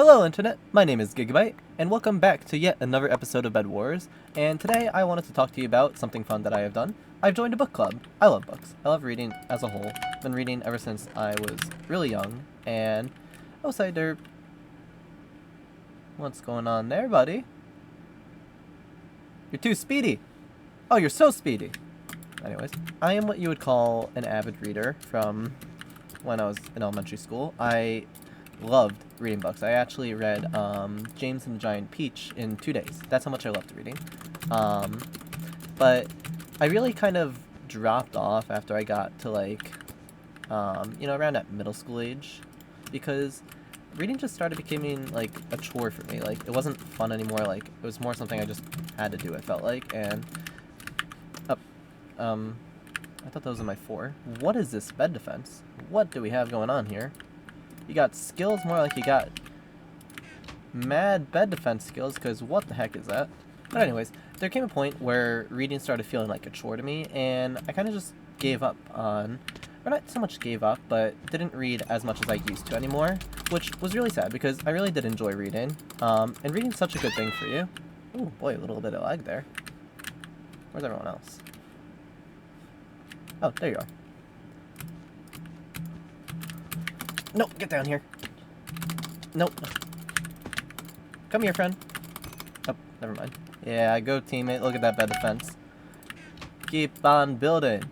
Hello Internet, my name is Gigabyte, and welcome back to yet another episode of Bed Wars, and today I wanted to talk to you about something fun that I have done. I've joined a book club. I love books. I love reading as a whole. I've been reading ever since I was really young, and outsider... What's going on there, buddy? You're too speedy! Oh, you're so speedy! Anyways, I am what you would call an avid reader from when I was in elementary school. I loved reading books. I actually read James and the Giant Peach in 2 days. That's how much I loved reading. But I really kind of dropped off after I got to around that middle school age, because reading just started becoming like a chore for me. Like, it wasn't fun anymore. Like, it was more something I just had to do, it felt like. And I thought that was in my 4. What is this bed defense? What do we have going on here? You got skills, more like you got mad bed defense skills, because what the heck is that? But anyways, there came a point where reading started feeling like a chore to me, and I kind of just gave up on, or not so much gave up, but didn't read as much as I used to anymore, which was really sad, because I really did enjoy reading, and reading's such a good thing for you. Ooh, boy, a little bit of lag there. Where's everyone else? Oh, there you are. No, get down here. Nope. Come here, friend. Oh, never mind. Yeah, go teammate. Look at that bed defense. Keep on building.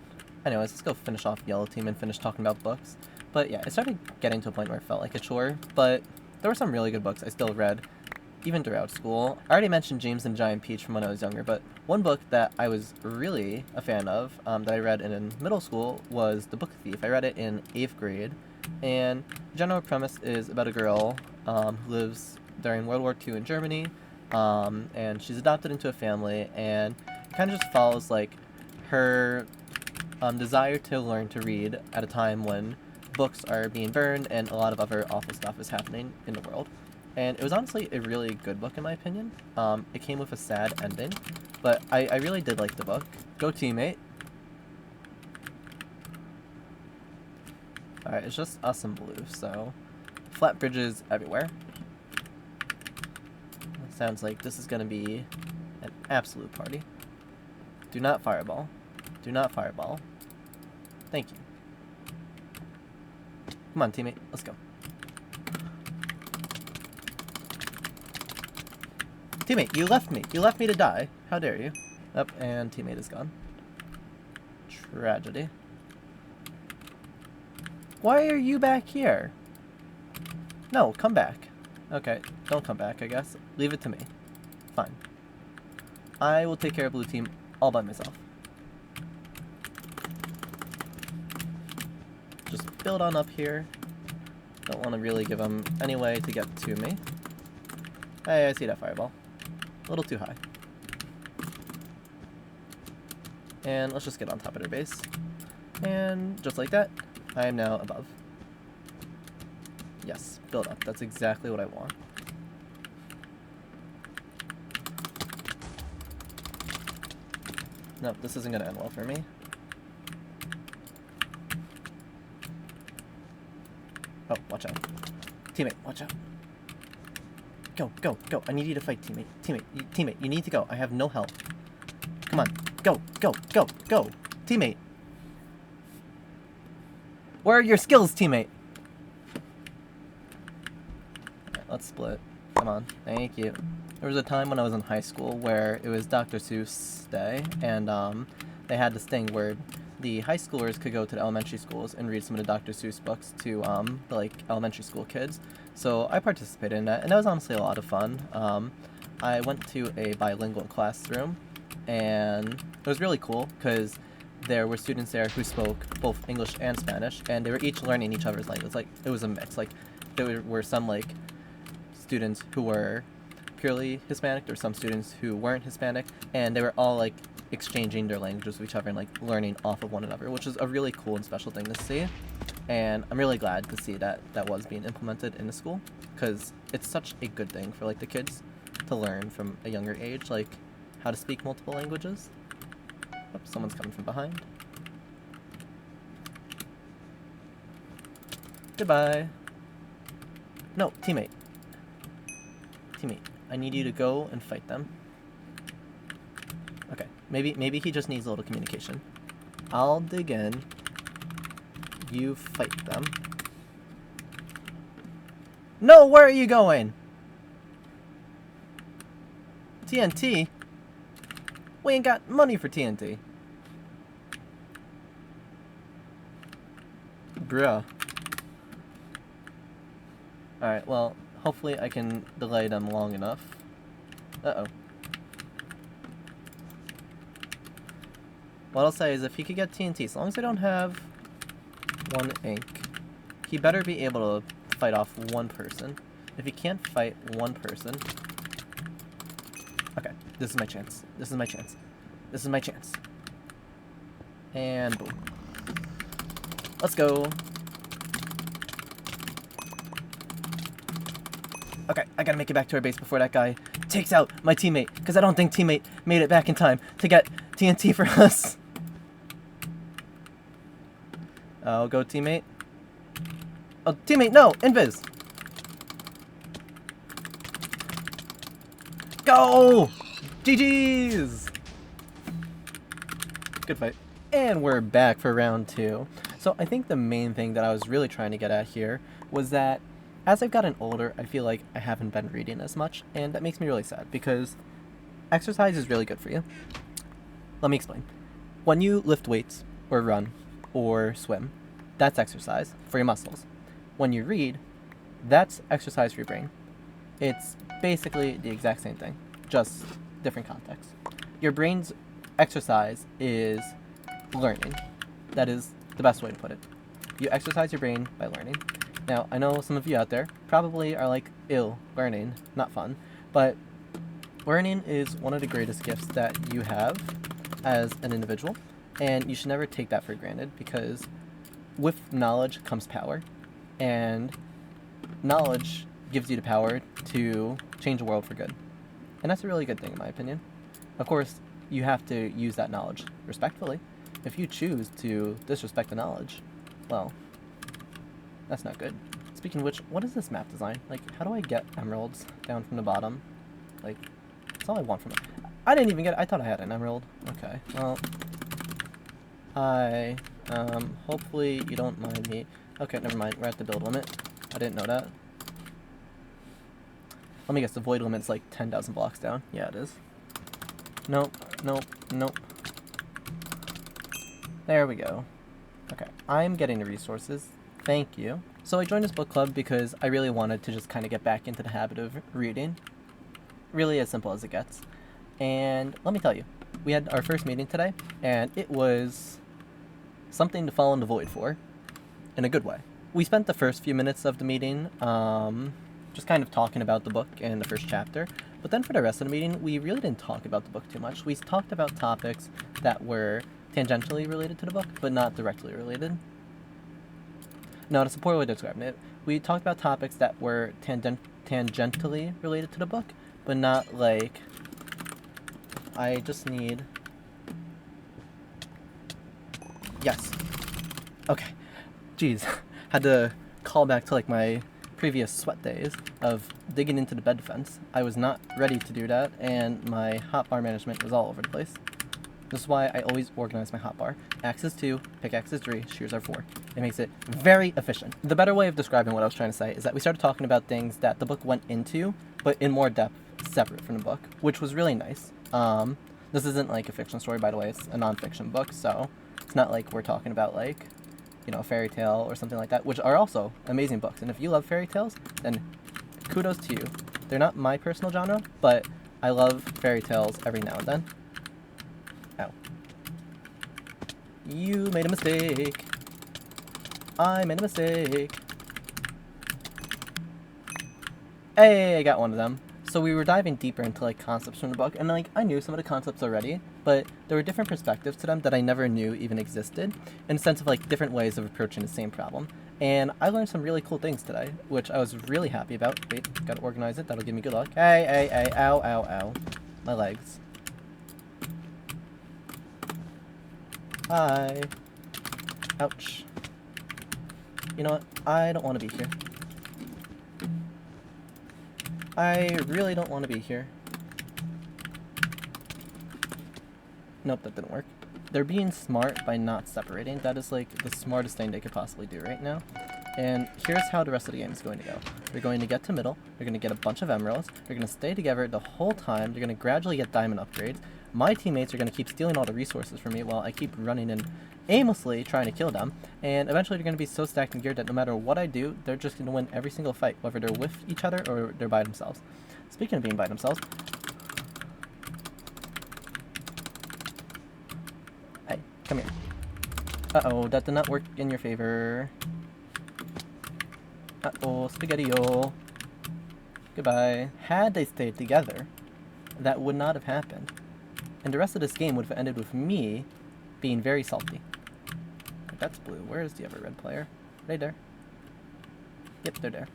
Anyways, let's go finish off yellow team and finish talking about books. But yeah, it started getting to a point where it felt like a chore, but there were some really good books I still read, even throughout school. I already mentioned James and the Giant Peach from when I was younger, but one book that I was really a fan of, that I read in middle school, was The Book Thief. I read it in 8th grade. And the general premise is about a girl who lives during World War II in Germany, and she's adopted into a family, and it kind of just follows like her desire to learn to read at a time when books are being burned and a lot of other awful stuff is happening in the world. And it was honestly a really good book in my opinion. It came with a sad ending, but I really did like the book. Go teammate. Alright, it's just us and blue, so flat bridges everywhere. It sounds like this is going to be an absolute party. Do not fireball. Do not fireball. Thank you. Come on, teammate. Let's go. Teammate, you left me. You left me to die. How dare you? Up, and teammate is gone. Tragedy. Why are you back here? No, come back. Okay, don't come back, I guess. Leave it to me. Fine. I will take care of blue team all by myself. Just build on up here. Don't want to really give them any way to get to me. Hey, I see that fireball. A little too high. And let's just get on top of their base. And just like that, I am now above. Yes, build up. That's exactly what I want. Nope, this isn't going to end well for me. Oh, watch out. Teammate, watch out. Go, go, go. I need you to fight, teammate. Teammate, you need to go. I have no health. Come on. Go, go, go, go. Teammate. Where are your skills, teammate? Alright, let's split. Come on. Thank you. There was a time when I was in high school where it was Dr. Seuss Day, and they had this thing where the high schoolers could go to the elementary schools and read some of the Dr. Seuss books to the elementary school kids. So I participated in that, and that was honestly a lot of fun. I went to a bilingual classroom, and it was really cool because there were students there who spoke both English and Spanish, and they were each learning each other's language. Like, it was a mix. Like, there were some students who were purely Hispanic, there were some students who weren't Hispanic, and they were all exchanging their languages with each other and learning off of one another, which is a really cool and special thing to see. And I'm really glad to see that that was being implemented in the school, because it's such a good thing for the kids to learn from a younger age, how to speak multiple languages. Oh, someone's coming from behind. Goodbye. No, teammate. Teammate, I need you to go and fight them. Okay, maybe he just needs a little communication. I'll dig in. You fight them. No, where are you going? TNT? We ain't got money for TNT. Bruh. Alright, well, hopefully I can delay them long enough. Uh-oh. What I'll say is if he could get TNT, as long as I don't have 1 ink, he better be able to fight off 1 person. If he can't fight 1 person... Okay, this is my chance. This is my chance. This is my chance. And boom. Let's go. Okay, I gotta make it back to our base before that guy takes out my teammate, because I don't think teammate made it back in time to get TNT for us. Oh, go teammate. Oh, teammate, no! Invis! Go! GG's! Good fight. And we're back for round 2. So I think the main thing that I was really trying to get at here was that as I've gotten older, I feel like I haven't been reading as much, and that makes me really sad because exercise is really good for you. Let me explain. When you lift weights, or run, or swim, that's exercise for your muscles. When you read, that's exercise for your brain. It's basically the exact same thing, just different context. Your brain's exercise is learning. That is the best way to put it. You exercise your brain by learning. Now, I know some of you out there probably are like, ew, learning, not fun, but learning is one of the greatest gifts that you have as an individual, and you should never take that for granted, because with knowledge comes power, and knowledge gives you the power to change the world for good. And that's a really good thing in my opinion. Of course, you have to use that knowledge respectfully. If you choose to disrespect the knowledge, well, that's not good. Speaking of which, what is this map design? Like, how do I get emeralds down from the bottom? Like, that's all I want from it. I didn't even get it. I thought I had an emerald. Okay, well, hopefully you don't mind me. Okay, never mind. We're at the build limit. I didn't know that. Let me guess, the void limit's like 10,000 blocks down. Yeah, it is. Nope, nope, nope. There we go. Okay, I'm getting the resources. Thank you. So I joined this book club because I really wanted to just kind of get back into the habit of reading. Really as simple as it gets. And let me tell you, we had our first meeting today, and it was something to fall in the void for, in a good way. We spent the first few minutes of the meeting just kind of talking about the book and the first chapter, but then for the rest of the meeting, we really didn't talk about the book too much. We talked about topics that were tangentially related to the book, but not directly related. No, that's a poor way to describe it. We talked about topics that were tangentially related to the book, but not like... I just need... Yes. Okay. Jeez. Had to call back to like my previous sweat days of digging into the bed defense. I was not ready to do that, and my hotbar management was all over the place. This is why I always organize my hotbar. Axe is 2, pickaxe is 3, shears are 4. It makes it very efficient. The better way of describing what I was trying to say is that we started talking about things that the book went into, but in more depth, separate from the book, which was really nice. This isn't like a fiction story, by the way, it's a non-fiction book, so it's not like we're talking about like, you know, fairy tale or something like that, which are also amazing books. And if you love fairy tales, then kudos to you. They're not my personal genre, but I love fairy tales every now and then. Ow. You made a mistake. I made a mistake. Hey, I got one of them. So we were diving deeper into like concepts from the book, and like I knew some of the concepts already, but there were different perspectives to them that I never knew even existed, in a sense of like different ways of approaching the same problem. And I learned some really cool things today, which I was really happy about. Wait, gotta organize it, that'll give me good luck. Hey, hey, hey, ow, ow, ow. My legs. Hi. Ouch. You know what? I don't want to be here. I really don't want to be here. Nope, that didn't work. They're being smart by not separating. That is like the smartest thing they could possibly do right now. And here's how the rest of the game is going to go. They're going to get to middle, they're going to get a bunch of emeralds, they're going to stay together the whole time, they're going to gradually get diamond upgrades. My teammates are going to keep stealing all the resources from me while I keep running in aimlessly trying to kill them. And eventually they're going to be so stacked and geared that no matter what I do, they're just going to win every single fight, whether they're with each other or they're by themselves. Speaking of being by themselves... Hey, come here. Uh-oh, that did not work in your favor. Uh-oh, spaghetti-o. Goodbye. Had they stayed together, that would not have happened. And the rest of this game would have ended with me being very salty. That's blue. Where is the other red player? Right there. Yep, they're there.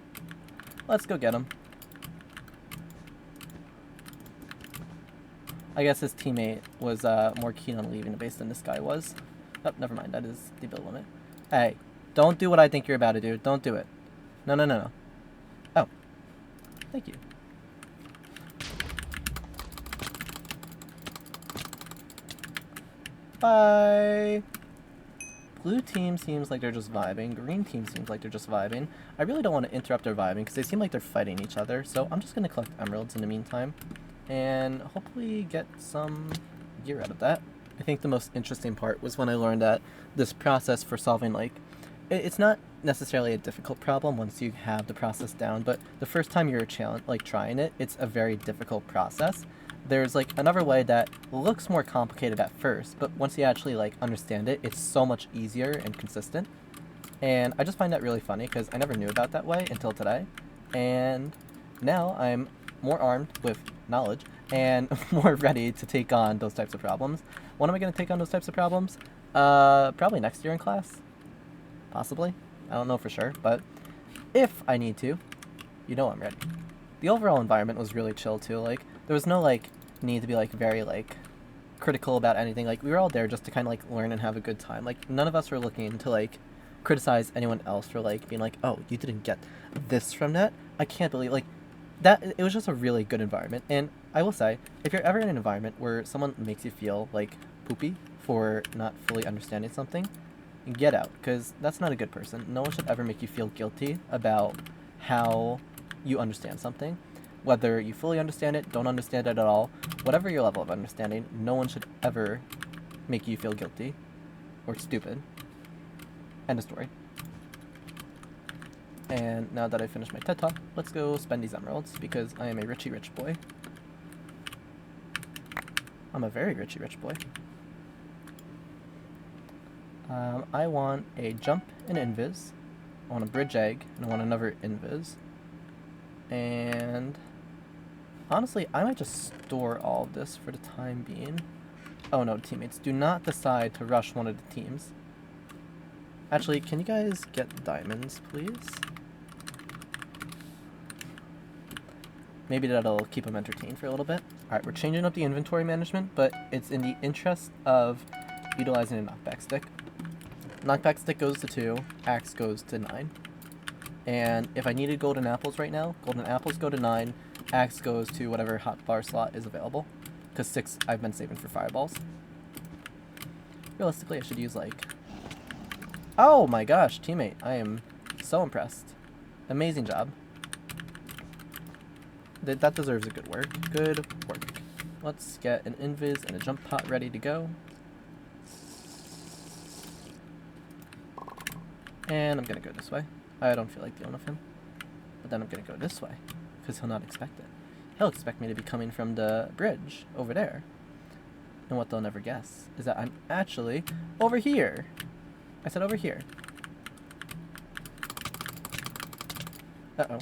Let's go get them. I guess his teammate was more keen on leaving the base than this guy was. Oh, never mind. That is the build limit. Hey, don't do what I think you're about to do. Don't do it. No, no, no, no. Oh. Thank you. Bye! Blue team seems like they're just vibing. Green team seems like they're just vibing. I really don't want to interrupt their vibing because they seem like they're fighting each other. So I'm just going to collect emeralds in the meantime. And hopefully get some gear out of that. I think the most interesting part was when I learned that this process for solving, like, it's not necessarily a difficult problem once you have the process down, but the first time you're trying it, it's a very difficult process. There's like another way that looks more complicated at first, but once you actually like understand it, it's so much easier and consistent. And I just find that really funny because I never knew about that way until today. And now I'm more armed with knowledge and more ready to take on those types of problems. When am I going to take on those types of problems? Probably next year in class. Possibly. I don't know for sure, but if I need to, you know I'm ready. The overall environment was really chill too. Like, there was no like need to be like very like critical about anything. Like, we were all there just to kind of like learn and have a good time. Like, none of us were looking to like criticize anyone else for like being like, oh, you didn't get this from that. I can't believe like that. It was just a really good environment. And I will say, if you're ever in an environment where someone makes you feel like poopy for not fully understanding something, get out, because that's not a good person. No one should ever make you feel guilty about how you understand something. Whether you fully understand it, don't understand it at all, whatever your level of understanding, no one should ever make you feel guilty or stupid. End of story. And now that I finished my TED Talk, let's go spend these emeralds, because I am a richy rich boy. I'm a very richy rich boy. I want a jump and invis, I want a bridge egg, and I want another invis. And honestly, I might just store all of this for the time being. Oh no, teammates, do not decide to rush one of the teams. Actually, can you guys get diamonds, please? Maybe that'll keep them entertained for a little bit. Alright, we're changing up the inventory management, but it's in the interest of utilizing a knockback stick. Knockback stick goes to 2, axe goes to 9. And if I needed golden apples right now, golden apples go to 9, axe goes to whatever hotbar slot is available. Because 6 I've been saving for fireballs. Realistically, I should use like... Oh my gosh, teammate, I am so impressed. Amazing job. That deserves a good work. Good work. Let's get an invis and a jump pot ready to go. And I'm gonna go this way. I don't feel like dealing with him. But then I'm gonna go this way, because he'll not expect it. He'll expect me to be coming from the bridge over there. And what they'll never guess is that I'm actually over here. I said over here. Uh-oh.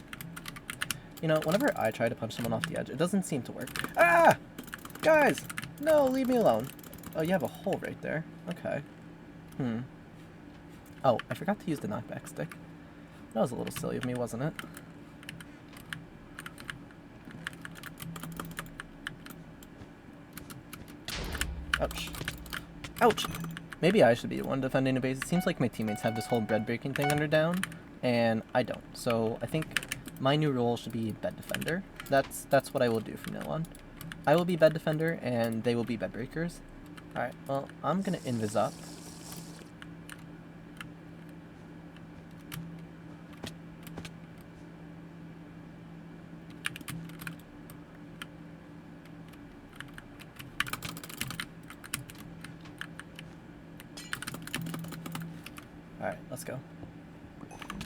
You know, whenever I try to punch someone off the edge, it doesn't seem to work. Ah! Guys! No, leave me alone. Oh, you have a hole right there. Okay. Oh, I forgot to use the knockback stick. That was a little silly of me, wasn't it? Ouch. Ouch! Maybe I should be the one defending the base. It seems like my teammates have this whole bread breaking thing under down, and I don't. So I think my new role should be bed defender. That's what I will do from now on. I will be bed defender, and they will be bed breakers. Alright, well, I'm gonna invis up. Alright, let's go.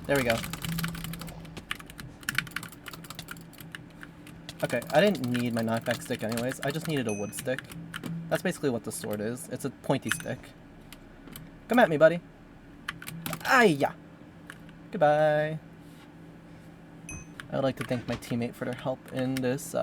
There we go. Okay, I didn't need my knockback stick anyways. I just needed a wood stick. That's basically what the sword is. It's a pointy stick. Come at me, buddy. Ah-ya! Goodbye. I would like to thank my teammate for their help in this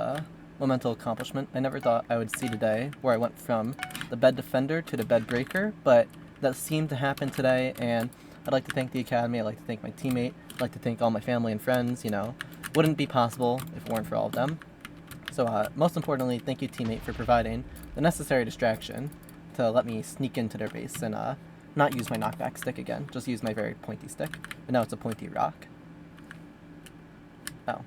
monumental accomplishment. I never thought I would see today where I went from the bed defender to the bed breaker, but that seemed to happen today, and I'd like to thank the Academy, I'd like to thank my teammate, I'd like to thank all my family and friends, you know. Wouldn't be possible if it weren't for all of them. So, most importantly, thank you, teammate, for providing the necessary distraction to let me sneak into their base and not use my knockback stick again, just use my very pointy stick. But now it's a pointy rock. Oh.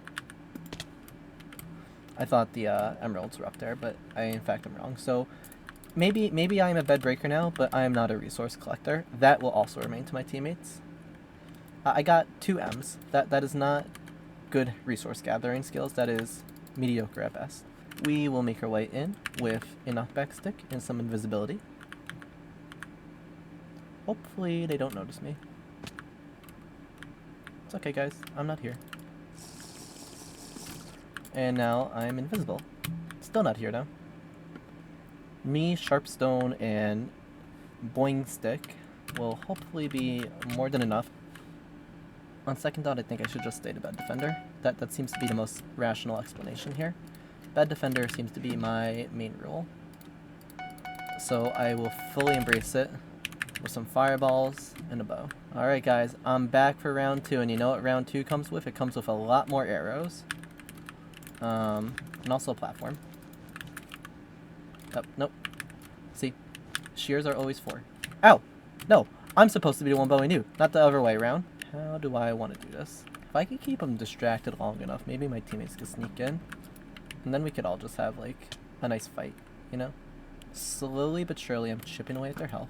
I thought the emeralds were up there, but I in fact am wrong. So, maybe I am a bed breaker now, but I am not a resource collector. That will also remain to my teammates. I got 2 M's. That is not good resource gathering skills. That is mediocre at best. We will make our way in with a knockback stick and some invisibility. Hopefully they don't notice me. It's okay, guys. I'm not here. And now I'm invisible. Still not here, though. Me, Sharpstone, and Boing Stick will hopefully be more than enough. On second thought, I think I should just stay to bed defender. That seems to be the most rational explanation here. Bed defender seems to be my main role. So I will fully embrace it with some fireballs and a bow. Alright guys, I'm back for round 2, and you know what round 2 comes with? It comes with a lot more arrows. And also a platform. Oh, nope. See? Shears are always 4. Ow! No! I'm supposed to be the one bowing you, not the other way around. How do I want to do this? If I could keep them distracted long enough, maybe my teammates could sneak in. And then we could all just have, like, a nice fight, you know? Slowly but surely, I'm chipping away at their health.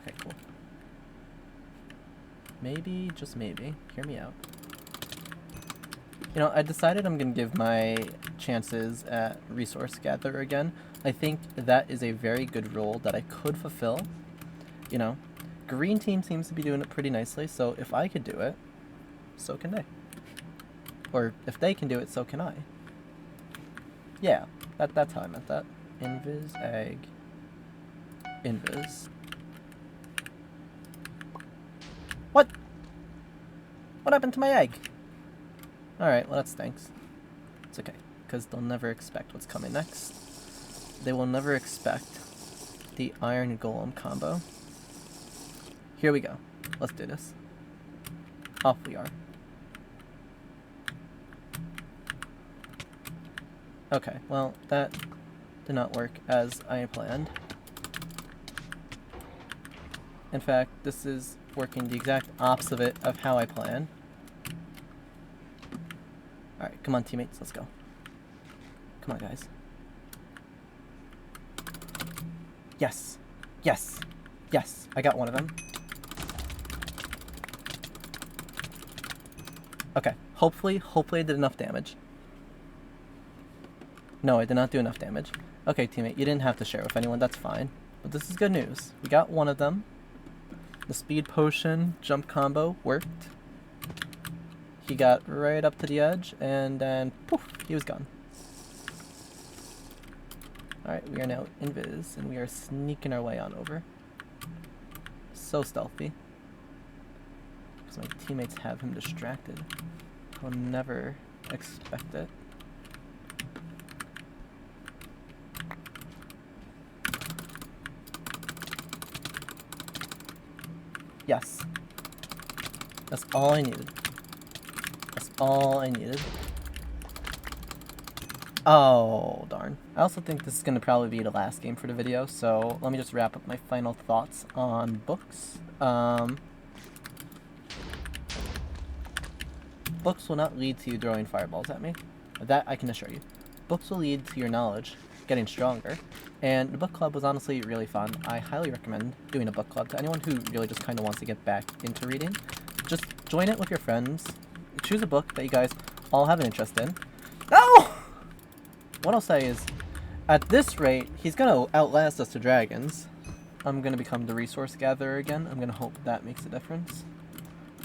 Okay, cool. Maybe, just maybe, hear me out. You know, I decided I'm going to give my chances at resource gatherer again. I think that is a very good role that I could fulfill. You know, green team seems to be doing it pretty nicely, so if I could do it, so can they. Or if they can do it, so can I. Yeah, that's how I meant that. Invis, egg, invis. What? What happened to my egg? Alright, well that stinks. It's okay, because they'll never expect what's coming next. They will never expect the Iron Golem combo. Here we go. Let's do this. Off we are. Okay, well, that did not work as I planned. In fact, this is working the exact opposite of how I planned. Alright, come on teammates, let's go. Come on guys. Yes! Yes! Yes! I got one of them. Okay, hopefully I did enough damage. No, I did not do enough damage. Okay, teammate, you didn't have to share with anyone, that's fine. But this is good news. We got one of them. The speed potion jump combo worked. He got right up to the edge, and then poof, he was gone. Alright, we are now invis, and we are sneaking our way on over. So stealthy. Because my teammates have him distracted. I'll never expect it. Yes. That's all I needed. That's all I needed. Oh, darn. I also think this is going to probably be the last game for the video, so let me just wrap up my final thoughts on books. books will not lead to you throwing fireballs at me. That I can assure you. Books will lead to your knowledge getting stronger, and the book club was honestly really fun. I highly recommend doing a book club to anyone who really just kind of wants to get back into reading. Just join it with your friends. Choose a book that you guys all have an interest in. No! What I'll say is, at this rate, he's gonna outlast us to dragons. I'm gonna become the resource gatherer again. I'm gonna hope that makes a difference.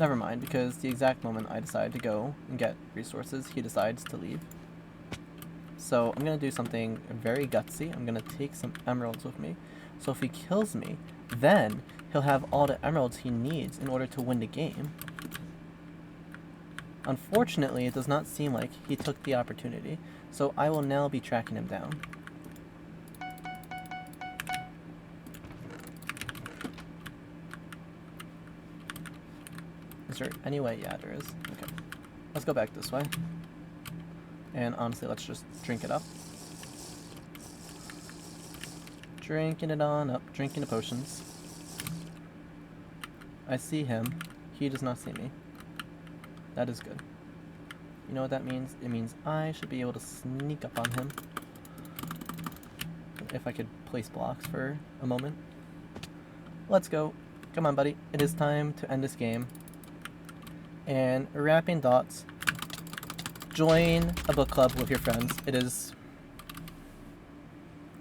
Never mind, because the exact moment I decide to go and get resources, he decides to leave. So I'm gonna do something very gutsy. I'm gonna take some emeralds with me. So if he kills me, then he'll have all the emeralds he needs in order to win the game. Unfortunately, it does not seem like he took the opportunity, so I will now be tracking him down. Is there any way? Yeah, there is. Okay. Let's go back this way. And honestly, let's just drink it up. Drinking it on up. Drinking the potions. I see him. He does not see me. That is good. You know what that means? It means I should be able to sneak up on him. If I could place blocks for a moment. Let's go. Come on, buddy. It is time to end this game. And wrapping thoughts. Join a book club with your friends. It is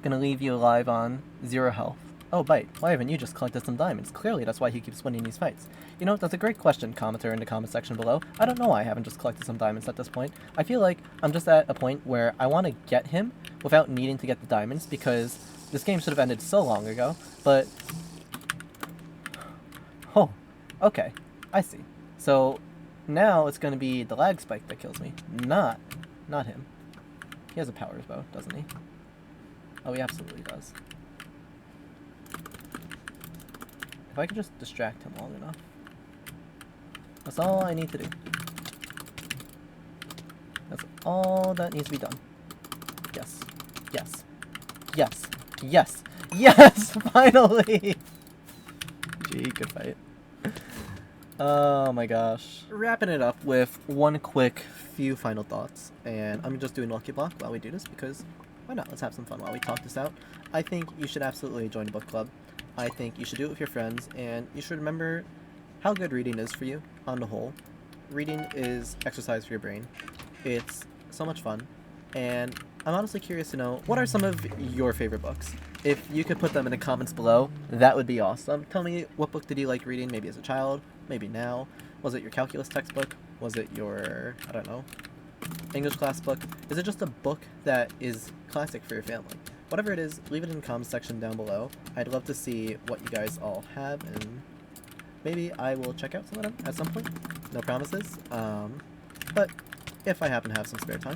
gonna leave you alive on 0 health. Oh, bite. Why haven't you just collected some diamonds? Clearly, that's why he keeps winning these fights. You know, that's a great question, commenter in the comment section below. I don't know why I haven't just collected some diamonds at this point. I feel like I'm just at a point where I want to get him without needing to get the diamonds, because this game should have ended so long ago, but... Oh, okay. I see. So, now it's going to be the lag spike that kills me, not him. He has a power's bow, doesn't he? Oh, he absolutely does. If I could just distract him long enough. That's all I need to do. That's all that needs to be done. Yes. Yes. Yes. Yes. Yes! Finally! Gee, good fight. Oh my gosh. Wrapping it up with one quick few final thoughts. And I'm just doing Lucky Block while we do this because why not? Let's have some fun while we talk this out. I think you should absolutely join a book club. I think you should do it with your friends, and you should remember how good reading is for you on the whole. Reading is exercise for your brain. It's so much fun, and I'm honestly curious to know, what are some of your favorite books? If you could put them in the comments below, that would be awesome. Tell me, what book did you like reading, maybe as a child, maybe now? Was it your calculus textbook? Was it your, I don't know, English class book? Is it just a book that is classic for your family? Whatever it is, leave it in the comments section down below. I'd love to see what you guys all have, and maybe I will check out some of them at some point. No promises. But if I happen to have some spare time,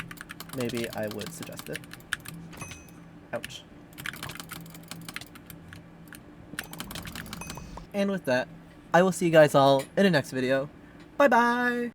maybe I would suggest it. Ouch. And with that, I will see you guys all in the next video. Bye bye!